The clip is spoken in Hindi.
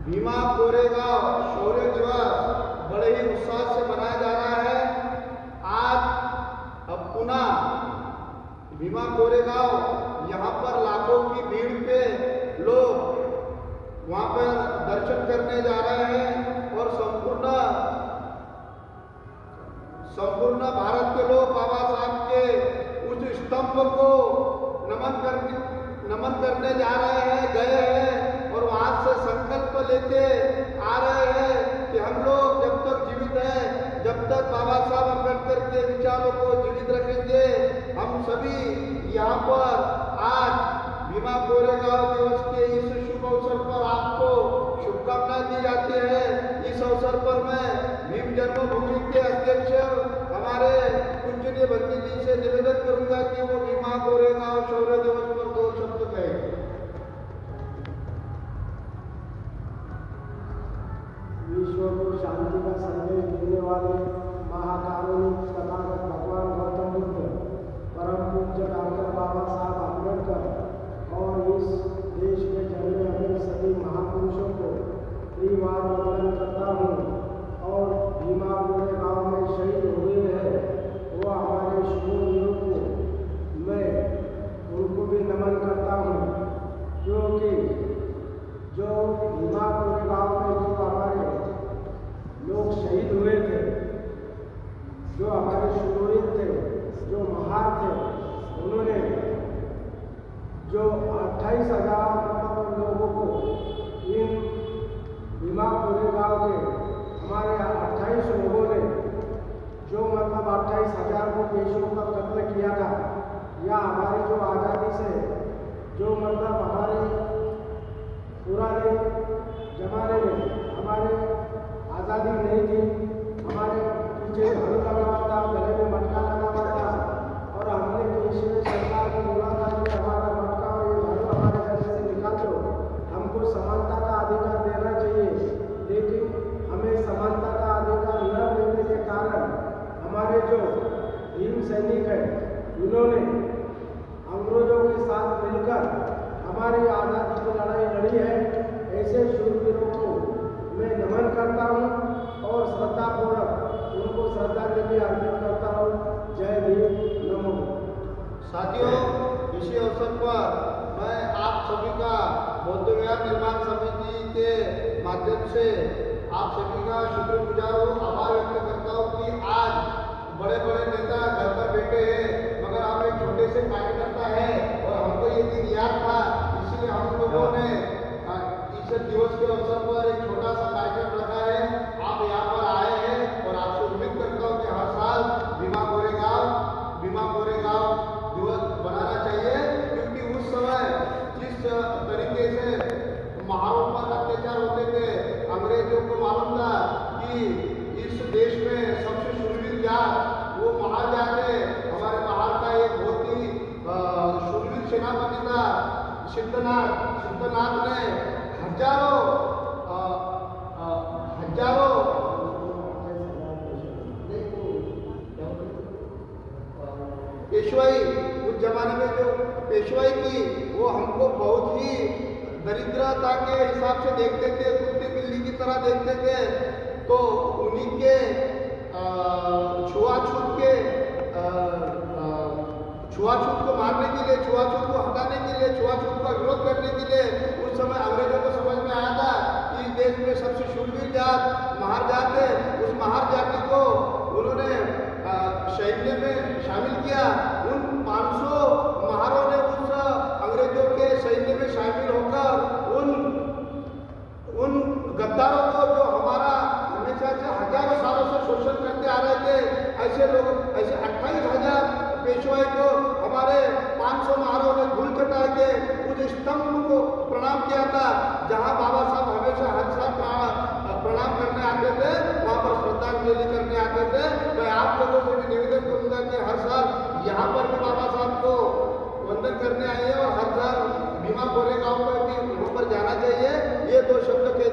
भीमा कोरेगांव शौर्य दिवस बड़े ही उत्साह से मनाया जा रहा है। आज अब पुनः भीमा कोरेगांव यहाँ पर लाखों की भीड़ पे लोग वहाँ पर दर्शन करने जा रहे हैं और संपूर्ण भारत के लोग बाबा साहब के उस स्तंभ को नमन करने जा रहे हैं, गए हैं और वहाँ से संकल्प लेके आ रहे हैं कि हम लोग जब तक जीवित हैं, जब तक बाबा साहब अम्बेडकर के विचारों को जीवित रखेंगे, हम सभी यहाँ पर आज भीमा कोरेगांव दिवस के इस शुभ अवसर पर आपको शुभकामनाएं दी जाती है। इस अवसर पर मैं भीम जन्मभूमि के अध्यक्ष हमारे पूजनीय भक्ति जी से निवेदन करूंगा कि वो भीमा कोरेगांव शौर्य दिवस पर 2 शब्द कहें। विश्व को शांति का संदेश देने वाले महाकारुणिक तथागत भगवान गौतम बुद्ध, परम पूज्य डॉक्टर बाबा साहब अम्बेडकर और इस देश में जन्मे हुए सभी महापुरुषों को त्रिवार वंदन करता हूँ और भीमा कोरेगांव में शहीद हुए हैं वो हमारे शूरवीरों को मैं उनको भी नमन करता हूँ, क्योंकि जो भीमा कोरेगांव में जो हमारे लोग शहीद हुए थे, जो हमारे शूरवीर थे, जो महार थे, उन्होंने जो 28,000 लोगों को इन भीमा कोरेगांव के हमारे 28 लोगों ने जो 28,000 को पेशों का कत्ल किया था, या हमारी जो आज़ादी से जो हमारे पुराने जमाने में हमारे आज़ादी नहीं थी, हमारे पीछे झाड़ू लगा हुआ था, गले में मटका लगा हुआ था और हमने देश में सरकार को बोला था कि हमारा मटका और ये झाड़ू हमारे गले से निकाल दो, हमको समानता का अधिकार देना चाहिए। लेकिन हमें समानता का अधिकार न देने के कारण हमारे जो भीम सैनिक हैं, उन्होंने अंग्रेजों के साथ मिलकर हमारी आज़ादी की लड़ाई लड़ी है। ऐसे शूरवीरों को मैं नमन करता हूँ और श्रद्धापूर्वक उनको श्रद्धांजलि अर्पित करता हूँ। जय भीम, नमो। साथियों, इसी अवसर पर मैं आप सभी का बौद्ध विहार निर्माण समिति के माध्यम से आप सभी का शुक्रगुजार हूँ, आभार व्यक्त करता हूँ कि आज बड़े बड़े नेता घर पर बैठे हैं, मगर हम एक छोटे से कार्यकर्ता है और हमको ये दिन याद था, इसलिए हम लोगों ने इस दिवस के अवसर पर एक छोटा सा कार्यक्रम रखा है। आप यहाँ पर आए हैं और आपसे उम्मीद करता हूँ कि हर साल भीमा कोरेगांव दिवस बनाना चाहिए, क्योंकि उस समय जिस तरीके से महारों पर अत्याचार होते थे, अंग्रेजों को मालूम था कि इस देश में सबसे शूरवीर जात वो महार जात है। हमारे महार का एक बहुत ही शूरवीर सेनापति था सिद्धनाथ ने हजारों पेशवाई, उस जमाने में जो पेशवाई की, वो हमको बहुत ही दरिद्रता के हिसाब से देखते थे, कुत्ते बिल्ली की तरह देखते थे। तो उन्हीं के छुआछूत को मारने के लिए, छुआछूत को हटाने के लिए, छुआछूत का विरोध करने के लिए उस समय अंग्रेजों को समझ में आया था कि इस देश में सबसे शूरवीर जात महार जात है। उस महार जाति को उन्होंने सैन्य में शामिल किया। उन 500 महारों ने उस अंग्रेजों के सैन्य में शामिल होकर उन गद्दारों को, जो हमारा हमेशा से हजारों सालों से शोषण करते आ रहे थे, ऐसे 28,000 पेशवाई को हमारे 500 महारों ने धूल चटा के उस स्तंभ को प्रणाम किया था, जहां बाबा साहब हमेशा हर साल प्रणाम करने आते थे, वहां पर श्रद्धांजलि करने आते थे। मैं आप लोगों से भी निवेदन करूंगा कि हर साल यहाँ पर भी बाबा साहब को वंदन करने आइए और हर साल भीमा कोरेगांव पर भी वहाँ पर जाना चाहिए। ये 2 शब्द के